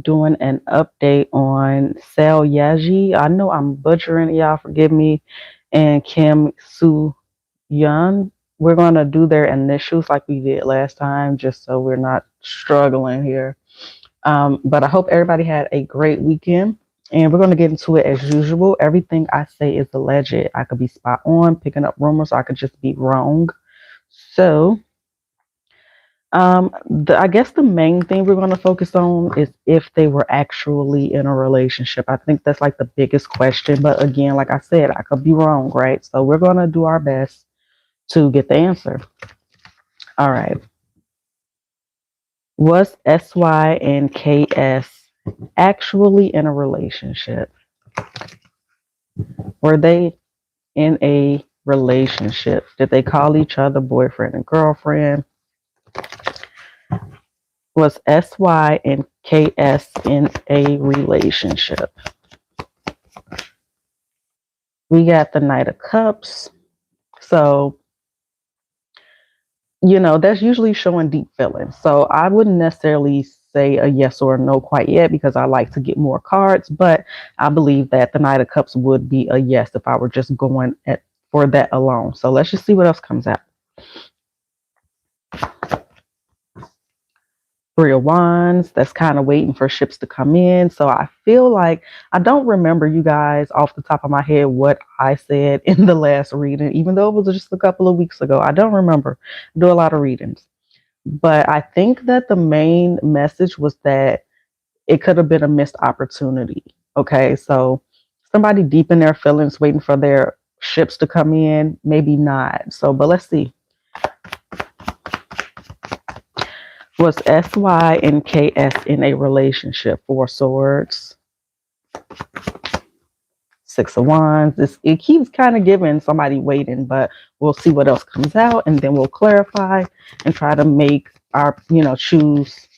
doing an update on Yeaji. I know I'm butchering it, y'all forgive me. And Kim Soohyun. We're gonna do their initials like we did last time, just so we're not struggling here. But I hope everybody had a great weekend. And we're gonna get into it as usual. Everything I say is alleged. I could be spot on, picking up rumors, or I could just be wrong. So I guess the main thing we're going to focus on is if they were actually in a relationship. I think that's like the biggest question. But again, like I said, I could be wrong, right? So we're going to do our best to get the answer. All right. Was SY and KS actually in a relationship? Were they in a relationship? Did they call each other boyfriend and girlfriend? Was SY and KS in a relationship? We got the Knight of Cups. So, that's usually showing deep feelings. So I wouldn't necessarily say a yes or a no quite yet because I like to get more cards, but I believe that the Knight of Cups would be a yes if I were just going for that alone. So let's just see what else comes out. Three of Wands, that's kind of waiting for ships to come in. So I feel like I don't remember, you guys, off the top of my head what I said in the last reading, even though it was just a couple of weeks ago. I don't remember. I do a lot of readings. But I think that the main message was that it could have been a missed opportunity. Okay, so somebody deep in their feelings waiting for their ships to come in, maybe not. So, but let's see. Was SY and KS in a relationship? Four Swords, Six of Wands. It keeps kind of giving somebody waiting, but we'll see what else comes out, and then we'll clarify and try to make our, choose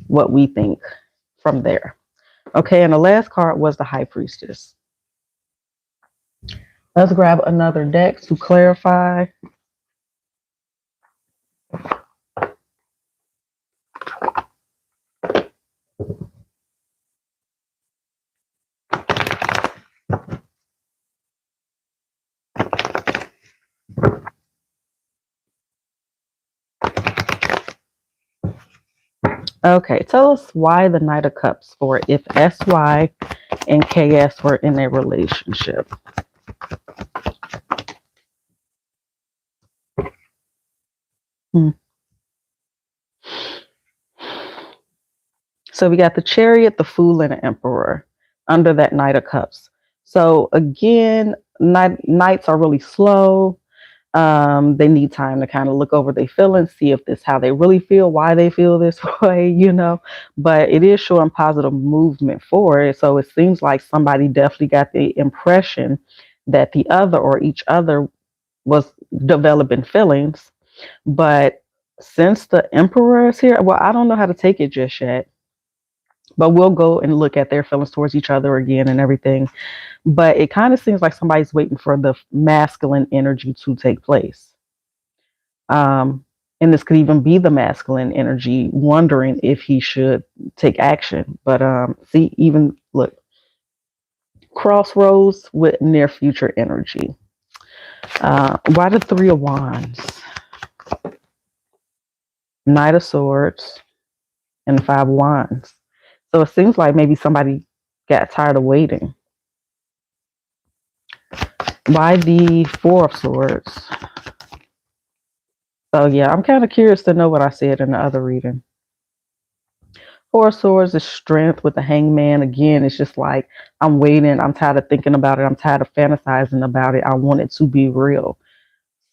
what we think from there. Okay, and the last card was the High Priestess. Let's grab another deck to clarify. Okay, tell us why the Knight of Cups for if SY and KS were in a relationship. So we got the Chariot, the Fool, and the Emperor under that Knight of Cups. So again, knights are really slow. They need time to kind of look over their feelings, see if this how they really feel, why they feel this way. But it is showing positive movement forward. So it seems like somebody definitely got the impression that the other or each other was developing feelings. But since the Emperor is here, well, I don't know how to take it just yet. But we'll go and look at their feelings towards each other again and everything. But it kind of seems like somebody's waiting for the masculine energy to take place. And this could even be the masculine energy wondering if he should take action. But see, even look, crossroads with near future energy. Why the Three of Wands? Knight of Swords and Five of Wands. So it seems like maybe somebody got tired of waiting. Why the Four of Swords? So yeah, I'm kind of curious to know what I said in the other reading. Four of Swords is strength with the Hangman. Again, it's just like, I'm waiting. I'm tired of thinking about it. I'm tired of fantasizing about it. I want it to be real.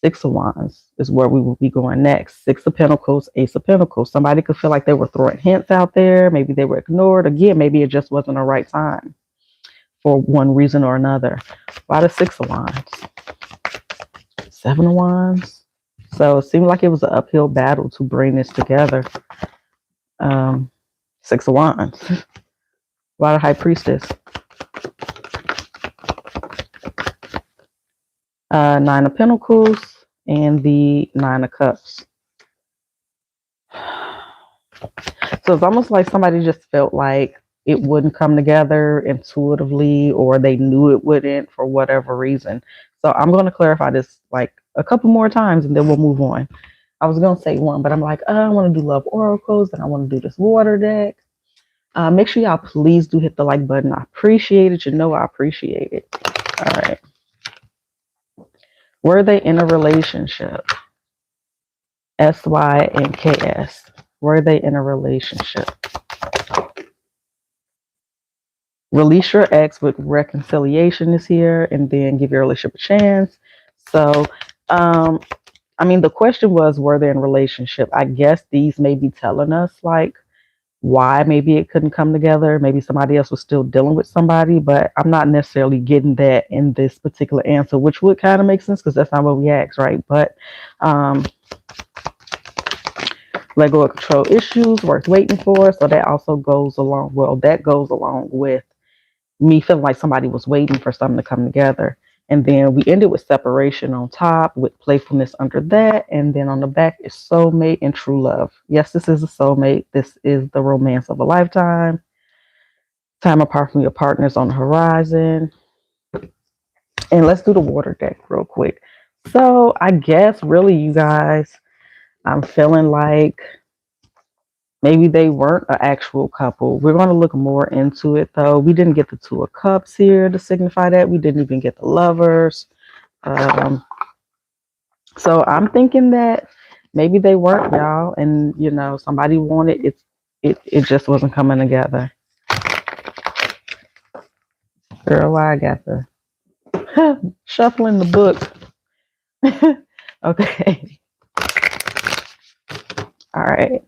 Six of Wands is where we will be going next. Six of Pentacles, Ace of Pentacles. Somebody could feel like they were throwing hints out there. Maybe they were ignored. Again, maybe it just wasn't the right time for one reason or another. Why the Six of Wands? Seven of Wands. So it seemed like it was an uphill battle to bring this together. Six of Wands. Why the High Priestess? Nine of Pentacles and the Nine of Cups. So it's almost like somebody just felt like it wouldn't come together intuitively, or they knew it wouldn't for whatever reason. So I'm going to clarify this like a couple more times and then we'll move on. I was going to say one, but I'm like, oh, I want to do love oracles and I want to do this water deck. Make sure y'all please do hit the like button. I appreciate it. You know I appreciate it. All right. Were they in a relationship? SY and KS. Were they in a relationship? Release your ex with reconciliation is here, and then give your relationship a chance. So, um, I mean, the question was, were they in a relationship? I guess these may be telling us like why maybe it couldn't come together. Maybe somebody else was still dealing with somebody, but I'm not necessarily getting that in this particular answer, which would kind of make sense because that's not what we asked, right? But um, let go of control issues worth waiting for. So that also goes along. Well, that goes along with me feeling like somebody was waiting for something to come together. And then we ended with separation on top, with playfulness under that. And then on the back is soulmate and true love. Yes, this is a soulmate. This is the romance of a lifetime. Time apart from your partners on the horizon. And let's do the water deck real quick. So I guess really, you guys, I'm feeling like maybe they weren't an actual couple. We're going to look more into it, though. We didn't get the Two of Cups here to signify that. We didn't even get the Lovers. Um, so I'm thinking that maybe they weren't, y'all, and somebody wanted it. It just wasn't coming together. Girl, why I got the shuffling the book. Okay. All right.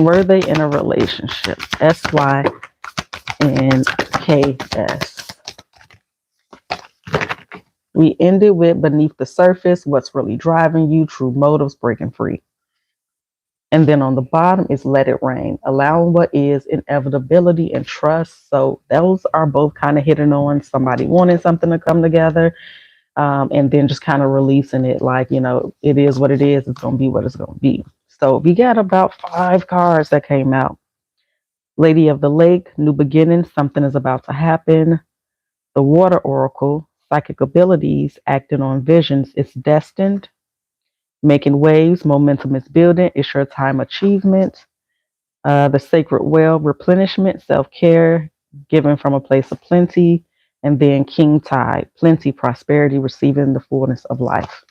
Were they in a relationship? SY and KS. We ended with beneath the surface, what's really driving you, true motives, breaking free. And then on the bottom is let it rain, allowing what is, inevitability and trust. So those are both kind of hitting on somebody wanting something to come together, and then just kind of releasing it like, it is what it is. It's going to be what it's going to be. So we got about 5 cards that came out. Lady of the Lake, new beginnings, something is about to happen. The Water Oracle, psychic abilities, acting on visions, it's destined. Making waves, momentum is building, it's your time achievement. The Sacred Well, replenishment, self-care, given from a place of plenty. And then King Tide, plenty, prosperity, receiving the fullness of life.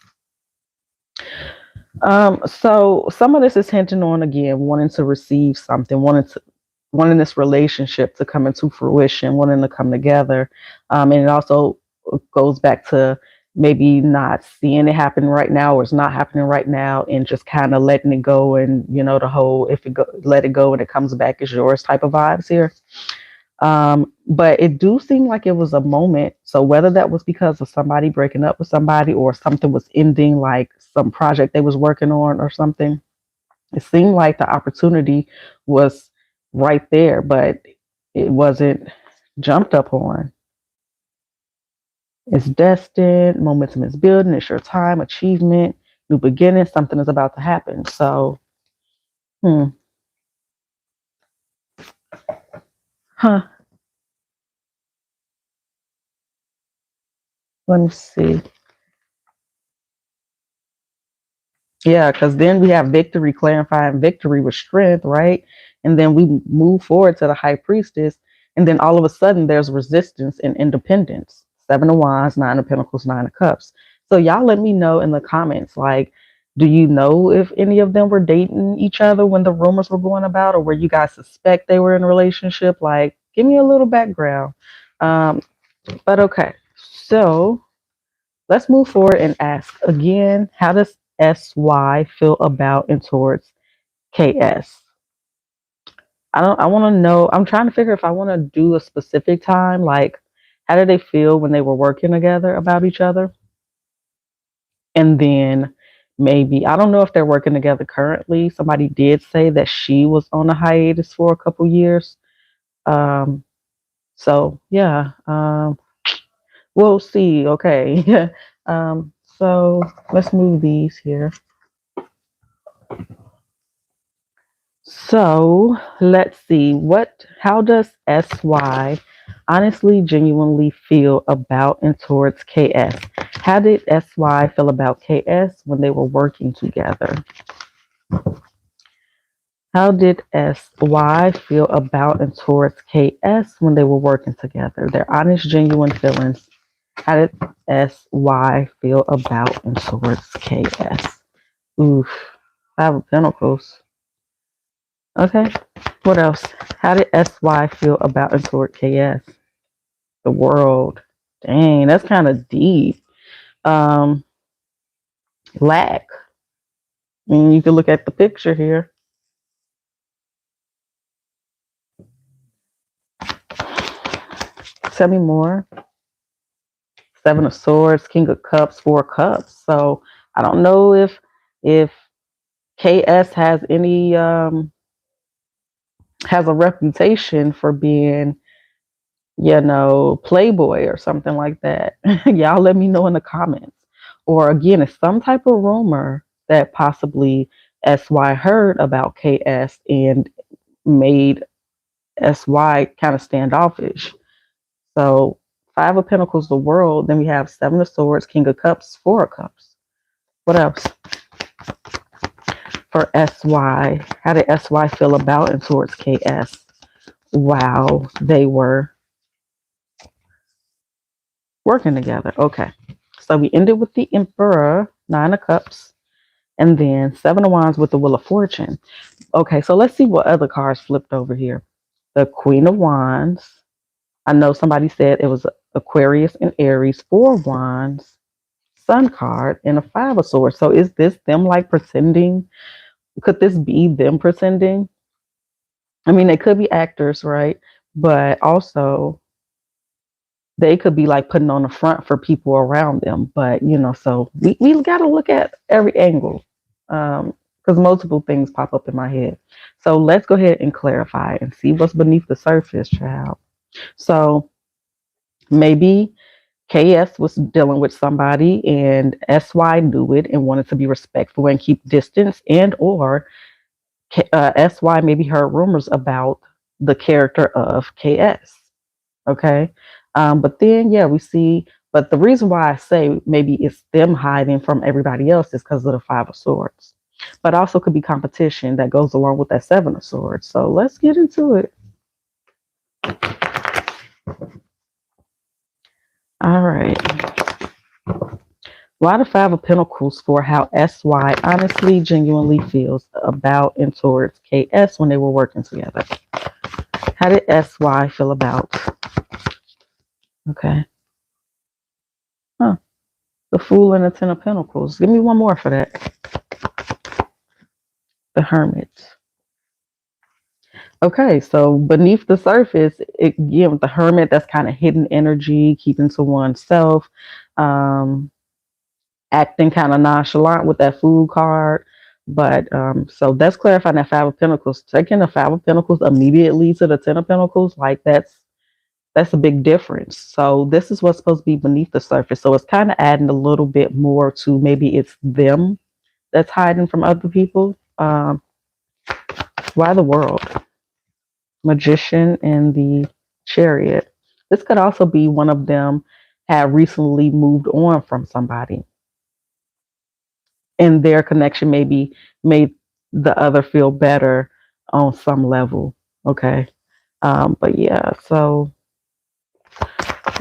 So some of this is hinting on, again, wanting to receive something, wanting this relationship to come into fruition, wanting to come together. And it also goes back to maybe not seeing it happen right now, or it's not happening right now, and just kind of letting it go. And the whole let it go and it comes back is yours type of vibes here. But it do seem like it was a moment. So whether that was because of somebody breaking up with somebody, or something was ending, like some project they was working on or something, it seemed like the opportunity was right there, but it wasn't jumped up on. It's destined, momentum is building, it's your time, achievement, new beginning, something is about to happen. So, huh, let me see. Yeah, because then we have victory, clarifying victory with strength, right? And then we move forward to the high priestess, and then all of a sudden there's resistance and independence. 7 of Wands, 9 of Pentacles, 9 of Cups. So y'all let me know in the comments, like, do you know if any of them were dating each other when the rumors were going about, or were you guys suspect they were in a relationship? Like, give me a little background. Um, but okay, so let's move forward and ask again, how does SY feel about and towards KS? I want to know, I'm trying to figure if I want to do a specific time, like how did they feel when they were working together about each other? And then maybe, I don't know if they're working together currently. Somebody did say that she was on a hiatus for a couple years. Um, so yeah, we'll see. Okay. So let's move these here. So let's see. How does SY honestly, genuinely feel about and towards KS? How did SY feel about KS when they were working together? How did SY feel about and towards KS when they were working together? Their honest, genuine feelings. How did SY feel about and towards KS? Oof. Five of Pentacles. Okay. What else? How did SY feel about and toward KS? The world. Dang, that's kind of deep. Um, Lack. I mean, you can look at the picture here. Tell me more. Seven of Swords, King of Cups, Four of Cups. So I don't know if KS has a reputation for being, playboy or something like that. Y'all let me know in the comments. Or again, it's some type of rumor that possibly SY heard about KS and made SY kind of standoffish. So Five of Pentacles, the world. Then we have Seven of Swords, King of Cups, Four of Cups. What else for SY? How did SY feel about and towards KS? Wow, they were working together. Okay. So we ended with the Emperor, Nine of Cups, and then Seven of Wands with the Wheel of Fortune. Okay, so let's see what other cards flipped over here. The Queen of Wands. I know somebody said it was Aquarius and Aries. Four of Wands, Sun card, and a Five of Swords. So is this them like pretending? Could this be them pretending? I mean, they could be actors, right? But also they could be like putting on the front for people around them. But so we got to look at every angle, because multiple things pop up in my head. So let's go ahead and clarify and see what's beneath the surface, child. So maybe KS was dealing with somebody and SY knew it and wanted to be respectful and keep distance, and or SY maybe heard rumors about the character of KS. Okay. But then, yeah, we see, but the reason why I say maybe it's them hiding from everybody else is because of the Five of Swords. But also could be competition that goes along with that Seven of Swords. So let's get into it. All right. Why the Five of Pentacles for how SY honestly, genuinely feels about and towards KS when they were working together. How did SY feel about? Okay. Huh. The Fool and the Ten of Pentacles. Give me one more for that. The Hermit. Okay, so beneath the surface, again, with the Hermit, that's kind of hidden energy, keeping to oneself, acting kind of nonchalant with that Fool card. But so that's clarifying that Five of Pentacles. Taking the Five of Pentacles immediately to the Ten of Pentacles, like that's a big difference. So this is what's supposed to be beneath the surface. So it's kind of adding a little bit more to maybe it's them that's hiding from other people. Why the World? Magician and the Chariot. This could also be one of them have recently moved on from somebody, and their connection maybe made the other feel better on some level. Okay. But yeah, so a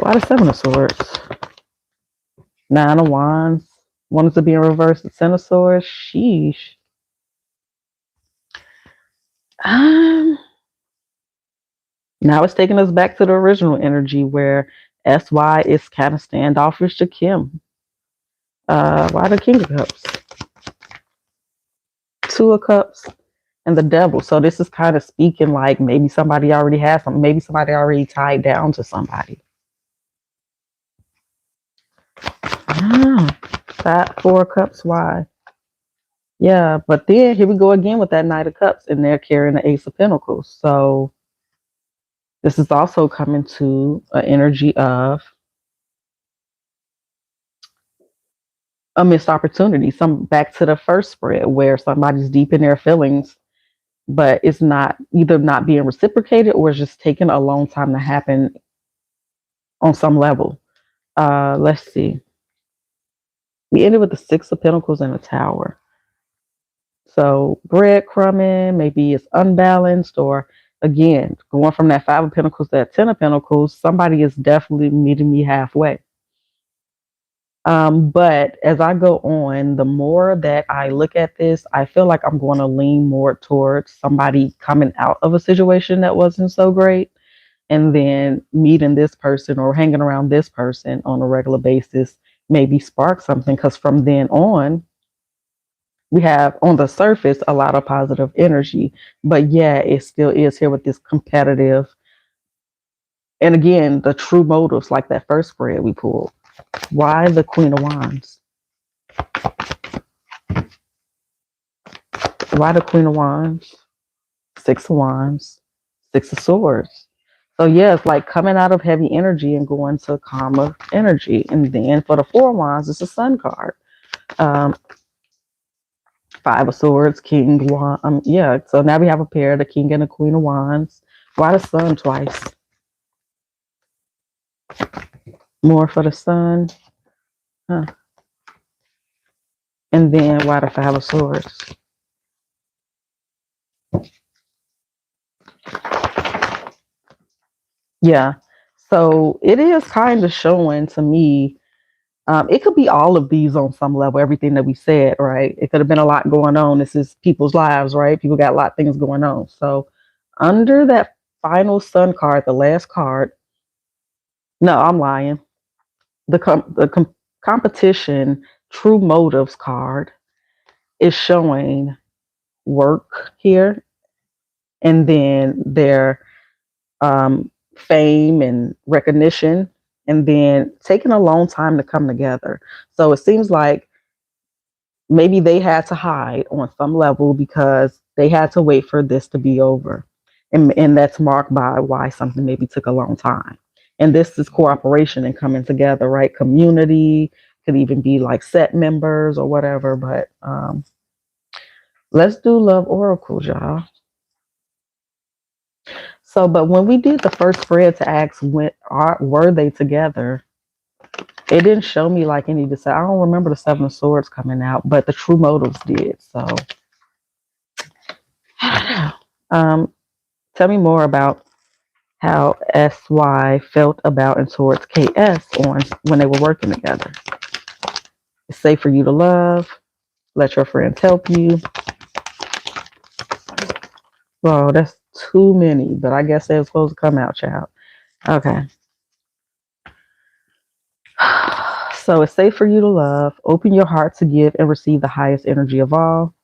lot of Seven of Swords. Nine of Wands. Wanted to be in reverse. The Ten of Swords. Sheesh. Um, Now it's taking us back to the original energy where SY is kind of standoffish to Kim. Why the King of Cups? Two of Cups and the Devil. So this is kind of speaking like maybe somebody already has something. Maybe somebody already tied down to somebody. That Four of Cups. Why? Yeah, but then here we go again with that Knight of Cups, and they're carrying the Ace of Pentacles. So this is also coming to an energy of a missed opportunity. Some back to the first spread where somebody's deep in their feelings but it's not either not being reciprocated or it's just taking a long time to happen on some level. Let's see. We ended with the Six of Pentacles and the Tower. So breadcrumbing, maybe it's unbalanced, or again, going from that Five of Pentacles to that Ten of Pentacles, somebody is definitely meeting me halfway. But as I go on, the more that I look at this, I feel like I'm going to lean more towards somebody coming out of a situation that wasn't so great and then meeting this person or hanging around this person on a regular basis, maybe spark something. Because from then on, we have on the surface a lot of positive energy. But yeah, it still is here with this competitive. And again, the true motives, like that first spread we pulled. Why the Queen of Wands? Why the Queen of Wands? Six of Wands, Six of Swords. So yeah, it's like coming out of heavy energy and going to calmer energy. And then for the Four of Wands, it's a Sun card. Um, Five of Swords, King, Wand. Yeah, so now we have a pair, the King and the Queen of Wands. Why the Sun twice? More for the Sun. Huh. And then why the Five of Swords? Yeah. So it is kind of showing to me. It could be all of these on some level, everything that we said, right? It could have been a lot going on. This is people's lives, right? People got a lot of things going on. So under that final Sun card, the last card, no, I'm lying. The competition true motives card is showing work here, and then their fame and recognition, and then taking a long time to come together. So it seems like maybe they had to hide on some level because they had to wait for this to be over. And that's marked by why something maybe took a long time. And this is cooperation and coming together, right? Community, could even be like set members or whatever. But let's do love oracles, y'all. So, but when we did the first spread to ask were they together, it didn't show me like any decide. I don't remember the Seven of Swords coming out, but the true motives did. So tell me more about how SY felt about and towards KS on when they were working together. It's safe for you to love. Let your friends help you. Well, that's too many, but I guess they were supposed to come out, child. Okay. So it's safe for you to love. Open your heart to give and receive the highest energy of all.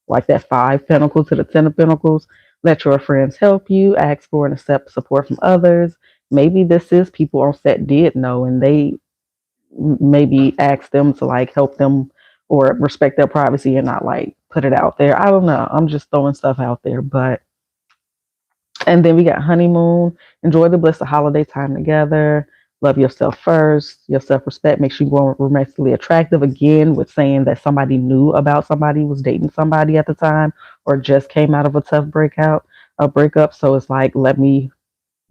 Like that Five Pentacles to the Ten of Pentacles. Let your friends help you. Ask for and accept support from others. Maybe this is people on set did know and they maybe ask them to like help them or respect their privacy and not like put it out there. I don't know. I'm just throwing stuff out there. But and then we got honeymoon. Enjoy the bliss of holiday time together. Love yourself first. Your self-respect makes you more romantically attractive. Again, with saying that somebody knew about somebody, was dating somebody at the time, or just came out of a tough a breakup. So it's like, let me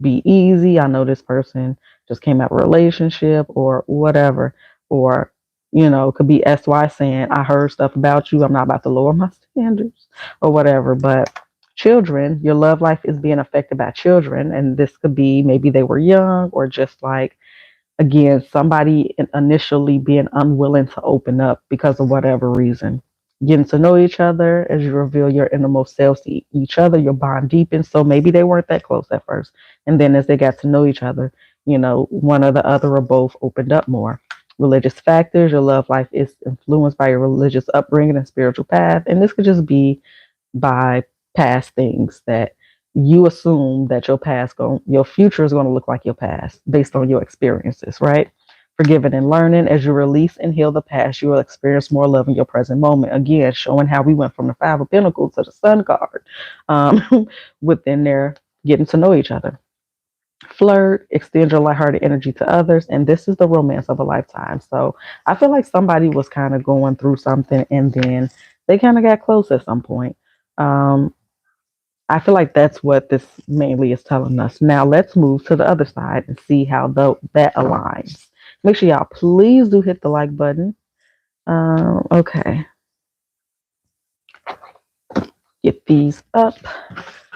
be easy. I know this person just came out of a relationship or whatever. Or, it could be SY saying, I heard stuff about you. I'm not about to lower my standards or whatever. But children, your love life is being affected by children. And this could be maybe they were young or just like, again, somebody initially being unwilling to open up because of whatever reason. Getting to know each other as you reveal your innermost selves to each other, your bond deepens. So maybe they weren't that close at first. And then as they got to know each other, one or the other or both opened up more. Religious factors, your love life is influenced by your religious upbringing and spiritual path. And this could just be by past things that you assume that your future is going to look like your past based on your experiences, right? Forgiving and learning. As you release and heal the past, you will experience more love in your present moment. Again, showing how we went from the Five of Pentacles to the Sun card within there, getting to know each other. Flirt, extend your lighthearted energy to others, and this is the romance of a lifetime. So I feel like somebody was kind of going through something, and then they kind of got close at some point. Um, I feel like that's what this mainly is telling us. Now let's move to the other side and see how that aligns. Make sure y'all please do hit the like button. Okay, get these up.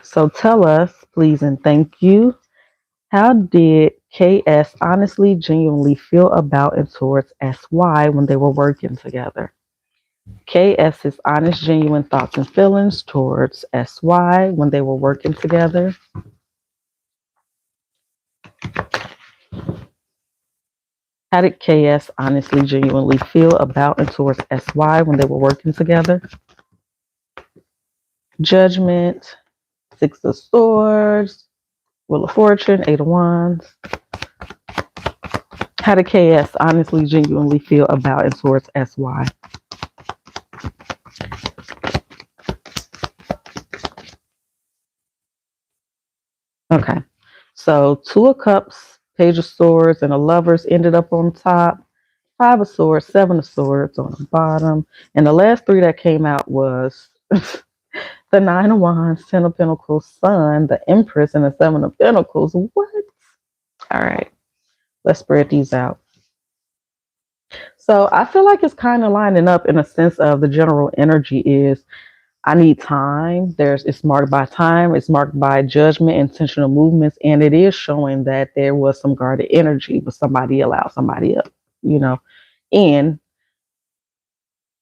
So tell us, please and thank you. How did KS honestly, genuinely feel about and towards SY when they were working together? KS's honest, genuine thoughts and feelings towards SY when they were working together. How did KS honestly, genuinely feel about and towards SY when they were working together? Judgment, Six of Swords, Wheel of Fortune, Eight of Wands. How did KS honestly, genuinely feel about and towards SY? Okay. So Two of Cups, Page of Swords, and a Lovers ended up on top. Five of Swords, Seven of Swords on the bottom. And the last three that came out was the Nine of Wands, Ten of Pentacles, Sun, the Empress, and the Seven of Pentacles. What? All right. Let's spread these out. So I feel like it's kind of lining up in a sense of the general energy is I need time. It's marked by time. It's marked by judgment, intentional movements, and it is showing that there was some guarded energy, but somebody allowed somebody up, you know. And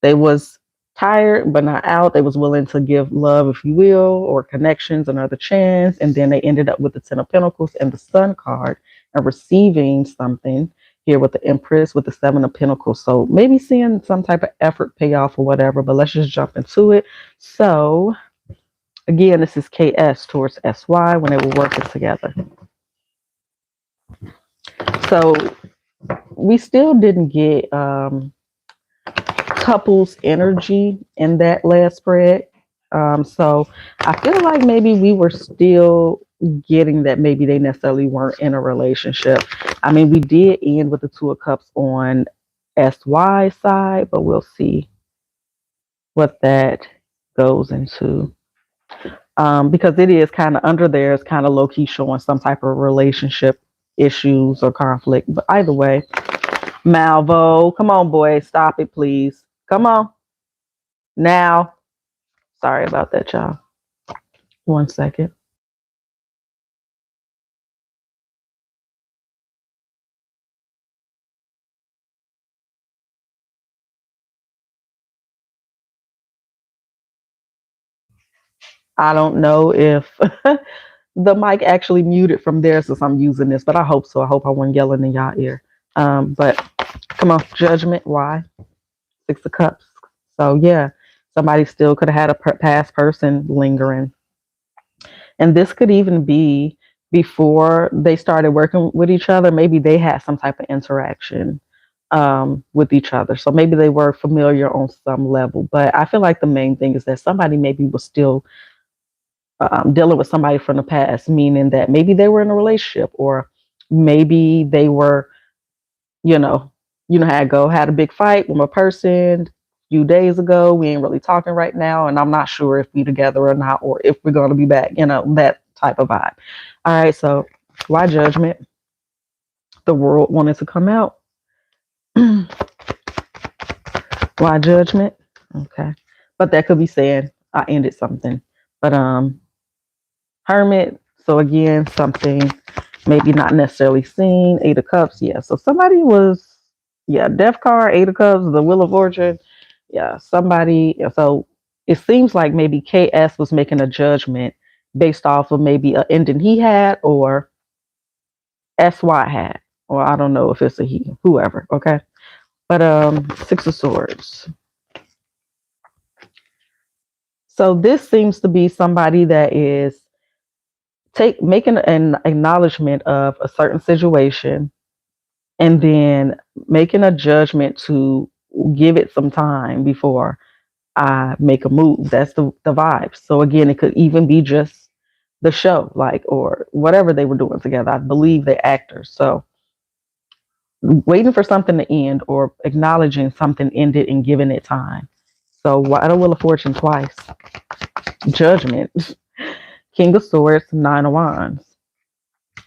they was tired but not out. They was willing to give love, if you will, or connections another chance. And then they ended up with the Ten of Pentacles and the Sun card and receiving something here with the Empress with the Seven of Pentacles. So maybe seeing some type of effort pay off or whatever, but let's just jump into it. So again, this is KS towards SY when they were working together. So we still didn't get couples energy in that last spread. So I feel like maybe we were still getting that maybe they necessarily weren't in a relationship. I mean, we did end with the Two of Cups on SY side, but we'll see what that goes into. Because it is kind of under there, it's kind of low key showing some type of relationship issues or conflict. But either way, Malvo, come on, boy, stop it, please. Come on. Now, sorry about that, y'all. 1 second. I don't know if the mic actually muted from there since I'm using this, but I hope so. I hope I wasn't yelling in y'all ear. But come on, judgment. Why? Six of Cups. So yeah, somebody still could have had a past person lingering. And this could even be before they started working with each other. Maybe they had some type of interaction with each other. So maybe they were familiar on some level. But I feel like the main thing is that somebody maybe was still dealing with somebody from the past, meaning that maybe they were in a relationship or maybe they were, you know, how it go, had a big fight with a person a few days ago. We ain't really talking right now. And I'm not sure if we together or not, or if we're going to be back, that type of vibe. All right. So why judgment? The world wanted to come out. Why judgment? Okay. But that could be saying I ended something. But Hermit. So again, something maybe not necessarily seen. Eight of Cups. Yeah. So somebody was, Death card, Eight of Cups, the Wheel of Fortune. Yeah. Somebody. So it seems like maybe KS was making a judgment based off of maybe an ending he had or SY had. Or I don't know if it's a he, whoever. Okay. But Six of Swords. So this seems to be somebody that is making an acknowledgement of a certain situation and then making a judgment to give it some time before I make a move. That's the vibe. So again, it could even be just the show, like, or whatever they were doing together. I believe they're actors. So waiting for something to end or acknowledging something ended and giving it time. So why the Wheel of Fortune twice? Judgment. King of Swords, Nine of Wands.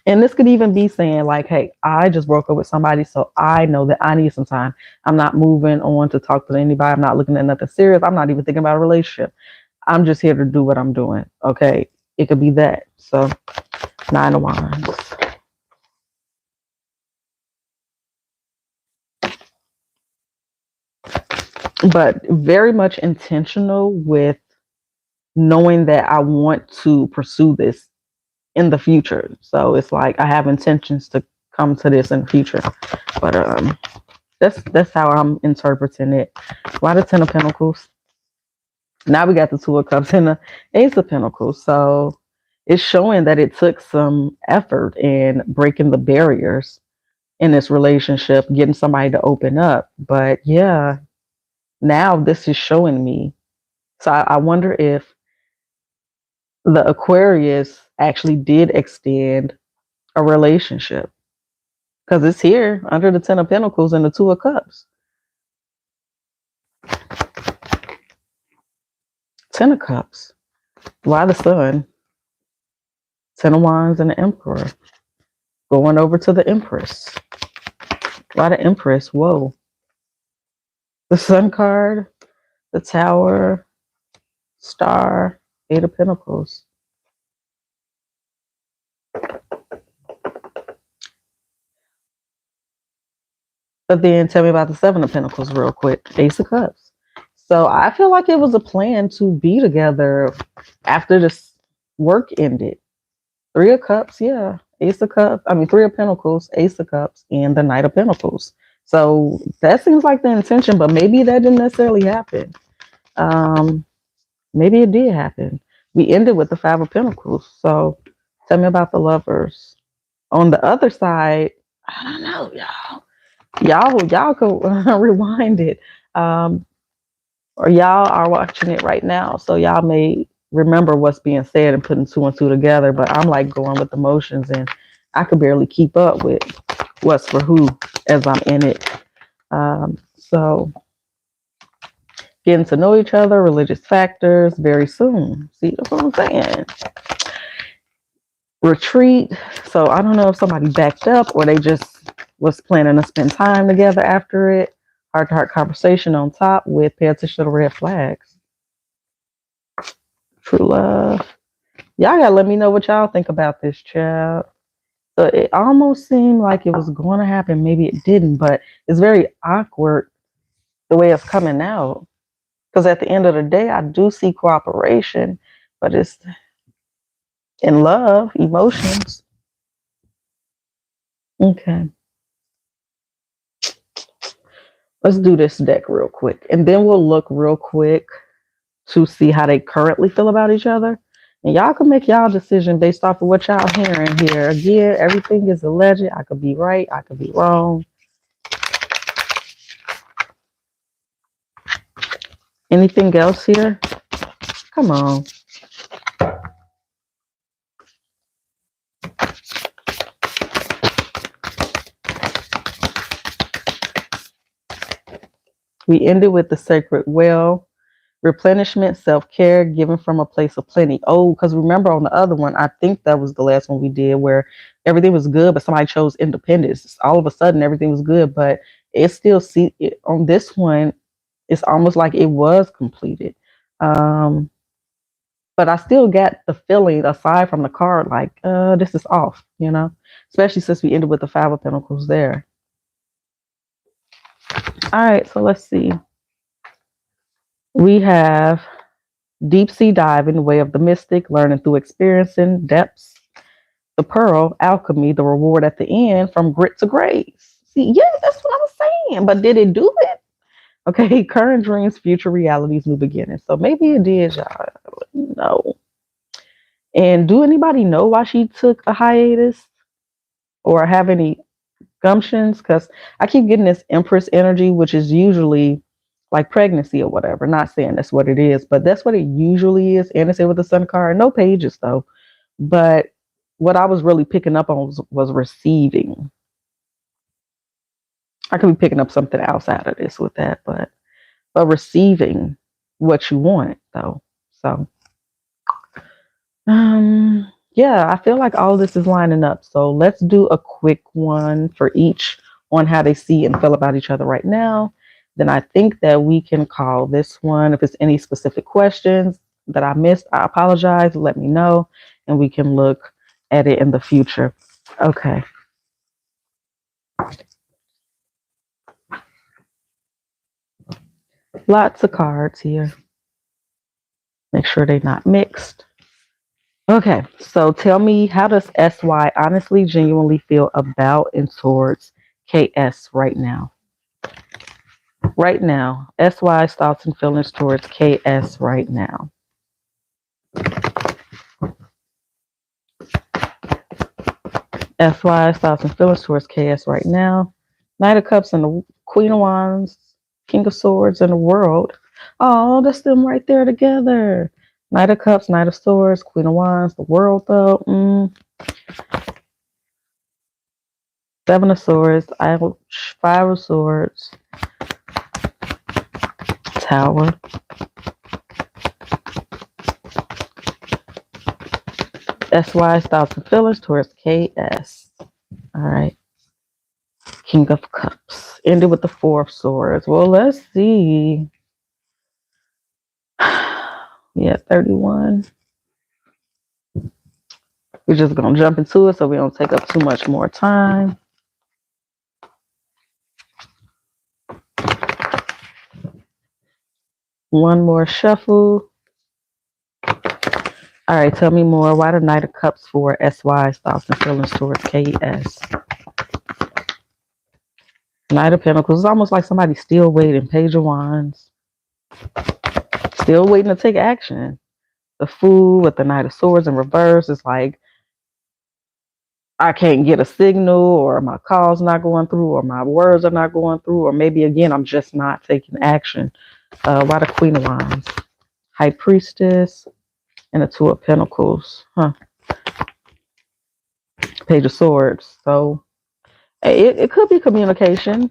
And this could even be saying, like, hey, I just broke up with somebody, so I know that I need some time. I'm not moving on to talk to anybody. I'm not looking at nothing serious. I'm not even thinking about a relationship. I'm just here to do what I'm doing. Okay. It could be that. So, Nine of Wands. But very much intentional with knowing that I want to pursue this in the future. So it's like I have intentions to come to this in the future. But that's how I'm interpreting it. Why the Ten of Pentacles? Now we got the Two of Cups and the Ace of Pentacles. So it's showing that it took some effort in breaking the barriers in this relationship, getting somebody to open up. But yeah, now this is showing me. So I wonder if the Aquarius actually did extend a relationship because it's here under the Ten of Pentacles and the Two of Cups. Ten of Cups. Why the Sun? Ten of Wands and the Emperor. Going over to the Empress. Why the Empress? Whoa. The Sun card, the Tower, Star, Eight of Pentacles. But then tell me about the Seven of Pentacles real quick. Ace of Cups. So I feel like it was a plan to be together after this work ended. Three of Cups, yeah. Ace of Cups. I mean, Three of Pentacles, Ace of Cups, and the Knight of Pentacles. So that seems like the intention, but maybe that didn't necessarily happen. Maybe it did happen. We ended with the Five of Pentacles. So tell me about the Lovers. On the other side, I don't know, y'all. Y'all can rewind it. Or y'all are watching it right now. So y'all may remember what's being said and putting two and two together. But I'm like going with emotions and I could barely keep up with what's for who as I'm in it. So getting to know each other, religious factors very soon. See, that's what I'm saying. Retreat. So I don't know if somebody backed up or they just was planning to spend time together after it. Heart-to-heart conversation on top with pay attention to red flags. True love. Y'all gotta let me know what y'all think about this, child. So it almost seemed like it was going to happen. Maybe it didn't, but it's very awkward the way it's coming out. Because at the end of the day, I do see cooperation, but it's in love, emotions. Okay. Let's do this deck real quick. And then we'll look real quick to see how they currently feel about each other. And y'all can make y'all decision based off of what y'all hearing here. Again, everything is alleged. I could be right. I could be wrong. Anything else here? Come on. We ended with the sacred well. Replenishment, self-care, given from a place of plenty. Oh, because remember on the other one, I think that was the last one we did where everything was good, but somebody chose independence. All of a sudden, everything was good, but it still on this one, it's almost like it was completed. But I still get the feeling, aside from the card, like this is off, especially since we ended with the Five of Pentacles there. All right, so let's see. We have deep sea diving, the way of the mystic, learning through experiencing depths. The pearl, alchemy, the reward at the end, from grit to grace. See, yeah, that's what I'm saying. But did it do it? Okay, current dreams, future realities, new beginnings. So maybe it did, y'all. No. And do anybody know why she took a hiatus or have any gumptions? Because I keep getting this Empress energy, which is usually like pregnancy or whatever. Not saying that's what it is, but that's what it usually is. And it's with the Sun card. No pages though. But what I was really picking up on was receiving. I could be picking up something else out of this with that, but receiving what you want though. So Yeah, I feel like all of this is lining up. So let's do a quick one for each on how they see and feel about each other right now. Then I think that we can call this one. If it's any specific questions that I missed, I apologize. Let me know and we can look at it in the future. Okay. Lots of cards here. Make sure they're not mixed. Okay, so tell me, how does SY honestly, genuinely feel about and towards KS right now? Right now, SY's thoughts and feelings towards KS right now. SY's thoughts and feelings towards KS right now. Knight of Cups and the Queen of Wands, King of Swords, and the World. Oh, that's them right there together. Knight of Cups, Knight of Swords, Queen of Wands, the World, though. Seven of Swords, ouch, Five of Swords, Tower. SY's thoughts and feelings towards KS. All right. King of Cups. Ended with the Four of Swords. Well, let's see. Yeah, 31. We're just going to jump into it so we don't take up too much more time. One more shuffle. All right, tell me more. Why the Knight of Cups for SY's thoughts and feelings towards KS? Knight of Pentacles. It's almost like somebody's still waiting. Page of Wands. Still waiting to take action. The Fool with the Knight of Swords in reverse is like, I can't get a signal, or my call's not going through, or my words are not going through, or maybe again, I'm just not taking action. Why the Queen of Wands? High Priestess and the Two of Pentacles. Page of Swords. So it could be communication.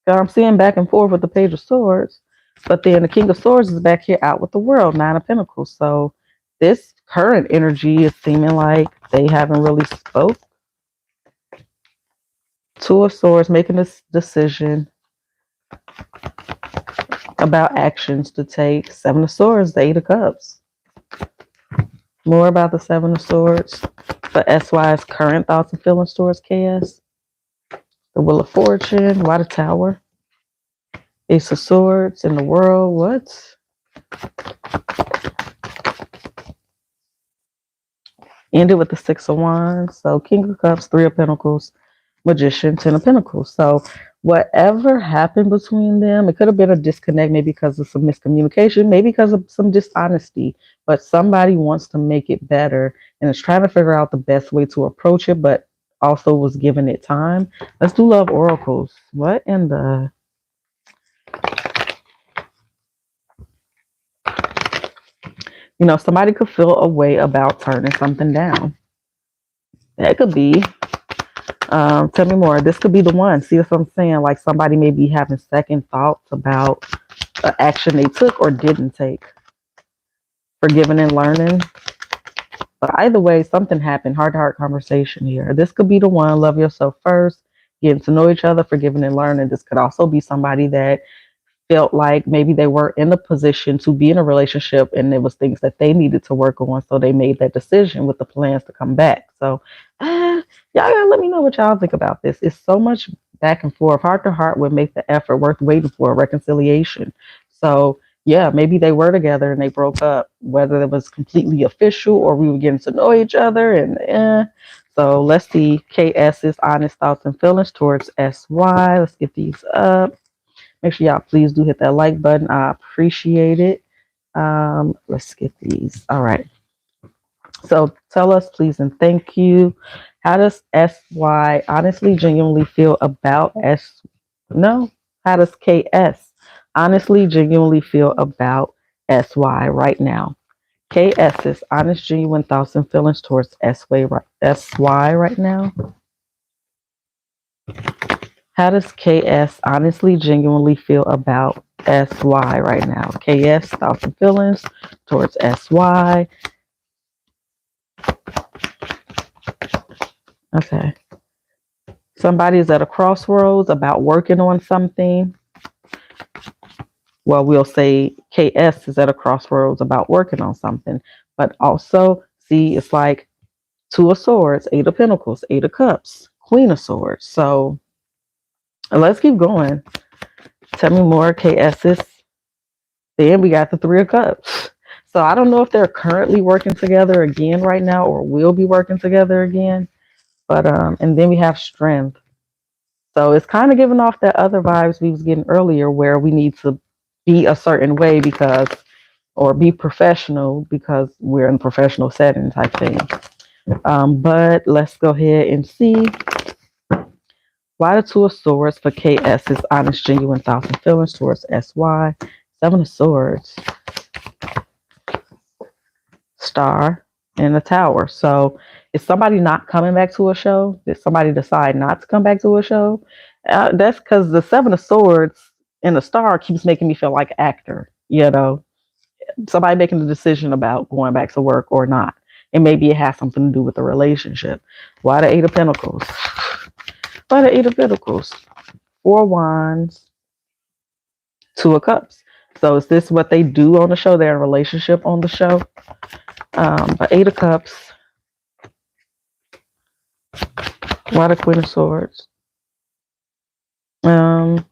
I'm seeing back and forth with the Page of Swords, but then the King of Swords is back here out with the World, Nine of Pentacles. So this current energy is seeming like they haven't really spoke. Two of Swords making this decision about actions to take. Seven of Swords, the Eight of Cups. More about the Seven of Swords for SY's current thoughts and feelings towards KS. The Wheel of Fortune. Why the Tower? Ace of Swords in the World. What? Ended with the Six of Wands. So King of Cups, Three of Pentacles, Magician, Ten of Pentacles. So whatever happened between them, it could have been a disconnect, maybe because of some miscommunication, maybe because of some dishonesty, but somebody wants to make it better and is trying to figure out the best way to approach it, but also was giving it time. Let's do Love Oracles. What in the... You know, somebody could feel a way about turning something down. That could be. Tell me more. This could be the one. See what I'm saying? Like somebody may be having second thoughts about the action they took or didn't take. Forgiving and learning. But either way, something happened. Heart-to-heart conversation here. This could be the one. Love yourself first. Getting to know each other. Forgiving and learning. This could also be somebody that felt like maybe they were in a position to be in a relationship and there was things that they needed to work on, so they made that decision with the plans to come back. So y'all gotta let me know what y'all think about this. It's so much back and forth. Heart to heart would make the effort worth waiting for, a reconciliation. So yeah, maybe they were together and they broke up, whether it was completely official or we were getting to know each other. And so let's see KS's honest thoughts and feelings towards SY. Let's get these up. Make sure y'all please do hit that like button. I appreciate it. Let's get these. All right. So tell us, please, and thank you. How does SY honestly, genuinely feel about No. How does KS honestly, genuinely feel about SY right now? KS's honest, genuine thoughts and feelings towards SY right now. How does KS honestly, genuinely feel about SY right now? KS, thoughts and feelings towards SY. Okay. Somebody is at a crossroads about working on something. Well, we'll say KS is at a crossroads about working on something. But also, see, it's like Two of Swords, Eight of Pentacles, Eight of Cups, Queen of Swords. So let's keep going. Tell me more, KS's. Then we got the Three of Cups. So I don't know if they're currently working together again right now or will be working together again. But and then we have Strength. So it's kind of giving off that other vibes we was getting earlier where we need to be a certain way because or be professional because we're in a professional setting type thing. But let's go ahead and see why the Two of Swords for KS is honest, genuine thoughts and feelings towards SY. Seven of Swords, Star, and the Tower. So is somebody not coming back to a show? Did somebody decide not to come back to a show? That's because the Seven of Swords and the Star keeps making me feel like actor. Somebody making the decision about going back to work or not. And maybe it has something to do with the relationship. Why the Eight of Pentacles? Why the Eight of Pentacles? Four Wands, Two of Cups. So is this what they do on the show? They're in a relationship on the show. But Eight of Cups. Why the Queen of Swords? The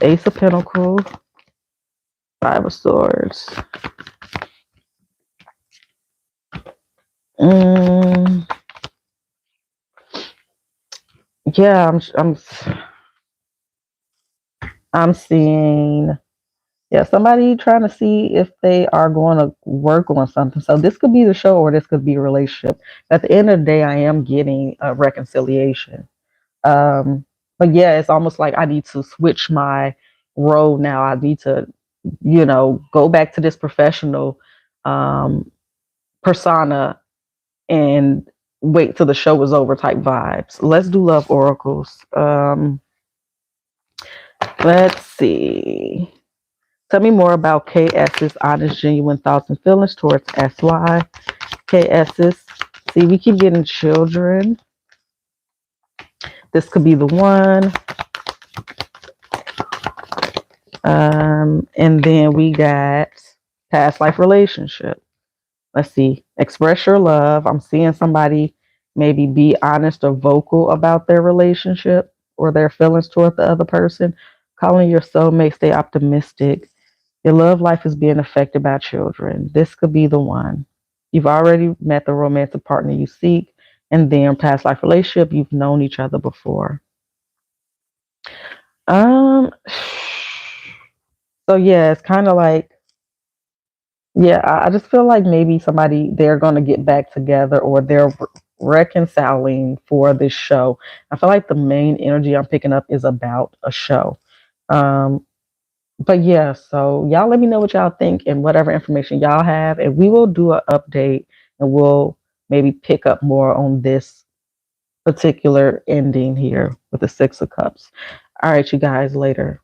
Ace of Pentacles. Five of Swords. Yeah, I'm seeing somebody trying to see if they are going to work on something. So this could be the show or this could be a relationship. At the end of the day, I am getting a reconciliation. But yeah, it's almost like I need to switch my role now. I need to, go back to this professional persona and wait till the show is over type vibes. Let's do love oracles. Let's see. Tell me more about KS's honest, genuine thoughts and feelings towards SY. KS's. See, we keep getting children. This could be the one. And then we got past life relationship. Let's see. Express your love. I'm seeing somebody maybe be honest or vocal about their relationship or their feelings toward the other person. Calling your soulmate, stay optimistic. Your love life is being affected by children. This could be the one. You've already met the romantic partner you seek, and then past life relationship, you've known each other before. So yeah, it's kind of like, yeah, I just feel like maybe they're going to get back together or they're reconciling for this show. I feel like the main energy I'm picking up is about a show. Um, but yeah, so y'all let me know what y'all think and whatever information y'all have, and we will do an update and we'll maybe pick up more on this particular ending here with the Six of Cups. All right, you guys, later.